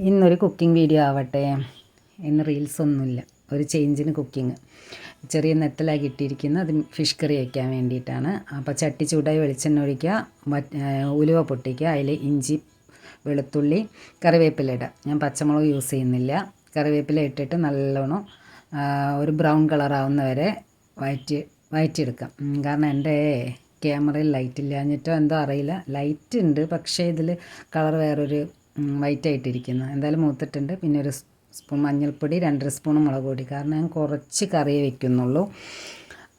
ഇന്നൊരു cooking video ആവട്ടെ. ഇന്ന് റീൽസൊന്നുമില്ല, ഒരു ചേഞ്ചിന് കുക്കിംഗ്. ചെറിയ നെത്തലായി കിട്ടിയിരിക്കുന്ന അത് ഫിഷ് കറി വയ്ക്കാൻ വേണ്ടിയിട്ടാണ്. അപ്പോൾ ചട്ടി ചൂടായി വെളിച്ചെണ്ണ ഒഴിക്കുക, ഉലുവ പൊട്ടിക്കുക, അതിൽ ഇഞ്ചി, വെളുത്തുള്ളി, കറിവേപ്പില ഇടുക. ഞാൻ പച്ചമുളക് യൂസ് ചെയ്യുന്നില്ല. കറിവേപ്പില ഇട്ടിട്ട് നല്ലോണം ഒരു ബ്രൗൺ കളറാവുന്ന വരെ വഴറ്റിയെടുക്കാം. കാരണം എൻ്റെ ക്യാമറയിൽ ലൈറ്റ് ഇല്ലാഞ്ഞിട്ടോ എന്തോ അറിയില്ല, ലൈറ്റ് ഉണ്ട് പക്ഷേ ഇതിൽ കളർ വേറൊരു വൈറ്റ് ആയിട്ടിരിക്കുന്നു. എന്തായാലും മൂത്തിട്ടുണ്ട്. പിന്നെ ഒരു സ്പൂൺ മഞ്ഞൾപ്പൊടി, 2.5 സ്പൂൺ മുളക് പൊടി. കാരണം ഞാൻ കുറച്ച് കറിയേ വെക്കുന്നുള്ളൂ,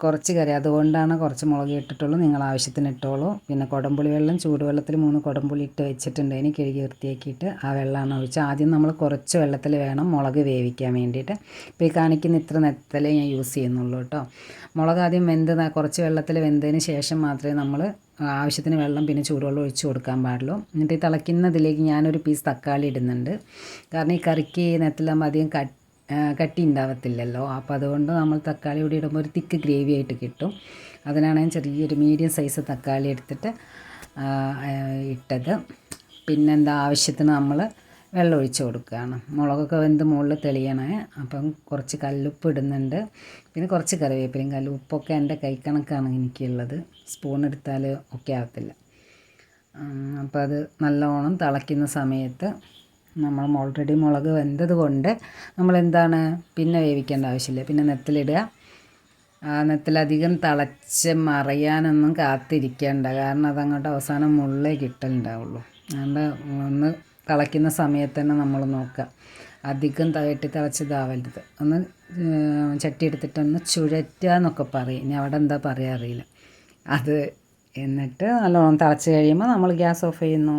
കുറച്ച് കറി, അതുകൊണ്ടാണ് കുറച്ച് മുളക് ഇട്ടിട്ടുള്ളൂ. നിങ്ങൾ ആവശ്യത്തിന് ഇട്ടോളൂ. പിന്നെ കുടംപുളി വെള്ളം ചൂടുവെള്ളത്തിൽ 3 കുടംപുളി ഇട്ട് വെച്ചിട്ടുണ്ട്. അതിന് കഴുകി വൃത്തിയാക്കിയിട്ട് ആ വെള്ളമാണ് ഒഴിച്ച്. ആദ്യം നമ്മൾ കുറച്ച് വെള്ളത്തിൽ വേണം മുളക് വേവിക്കാൻ വേണ്ടിയിട്ട്. ഇപ്പോൾ ഈ കാണിക്കുന്ന ഇത്ര നെത്തലേ ഞാൻ യൂസ് ചെയ്യുന്നുള്ളൂ കേട്ടോ. മുളക് ആദ്യം കുറച്ച് വെള്ളത്തിൽ വെന്തതിന് ശേഷം മാത്രമേ നമ്മൾ ആവശ്യത്തിന് വെള്ളം പിന്നെ ചൂടുവെള്ളം ഒഴിച്ച് കൊടുക്കാൻ പാടുള്ളൂ. എന്നിട്ട് ഈ തിളയ്ക്കുന്നതിലേക്ക് ഞാനൊരു പീസ് തക്കാളി ഇടുന്നുണ്ട്. കാരണം ഈ കറിക്ക് നെത്തലാകുമ്പോൾ അധികം കട്ടി ഉണ്ടാവത്തില്ലല്ലോ. അപ്പോൾ അതുകൊണ്ട് നമ്മൾ തക്കാളി കൂടി ഇടുമ്പോൾ ഒരു തിക്ക് ഗ്രേവി ആയിട്ട് കിട്ടും. അതിനാണ് ഞാൻ ചെറിയൊരു മീഡിയം സൈസ് തക്കാളി എടുത്തിട്ട് ഇട്ടത്. പിന്നെന്താ, ആവശ്യത്തിന് നമ്മൾ വെള്ളം ഒഴിച്ച് കൊടുക്കുകയാണ്. മുളകൊക്കെ വെന്ത് മുകളിൽ തെളിയണേ. അപ്പം കുറച്ച് കല്ലുപ്പ് ഇടുന്നുണ്ട്. പിന്നെ കുറച്ച് കറിവേപ്പിലയും. കല്ലുപ്പൊക്കെ എൻ്റെ കൈക്കണക്കാണ് എനിക്കുള്ളത്, സ്പൂൺ എടുത്താൽ ഒക്കെ ആവത്തില്ല. അപ്പോൾ അത് നല്ലോണം തിളയ്ക്കുന്ന സമയത്ത് നമ്മൾ ഓൾറെഡി മുളക് വെന്തത് കൊണ്ട് നമ്മളെന്താണ് പിന്നെ വേവിക്കേണ്ട ആവശ്യമില്ല. പിന്നെ നെത്തലിടുക. നെത്തലധികം തിളച്ച് മറയാനൊന്നും കാത്തിരിക്കേണ്ട, കാരണം അതങ്ങോട്ട് അവസാനം മുള്ളേ കിട്ടലുണ്ടാവുള്ളൂ. അതുകൊണ്ട് ഒന്ന് തിളയ്ക്കുന്ന സമയത്ത് തന്നെ നമ്മൾ നോക്കുക, അധികം തിളച്ചതാവരുത്. ഒന്ന് ചട്ടി എടുത്തിട്ടൊന്ന് ചുഴറ്റുക എന്നൊക്കെ പറയും, ഇനി അവിടെ എന്താ പറയുക അറിയില്ല. അത് എന്നിട്ട് നല്ലോണം തിളച്ച് കഴിയുമ്പോൾ നമ്മൾ ഗ്യാസ് ഓഫ് ചെയ്യുന്നു.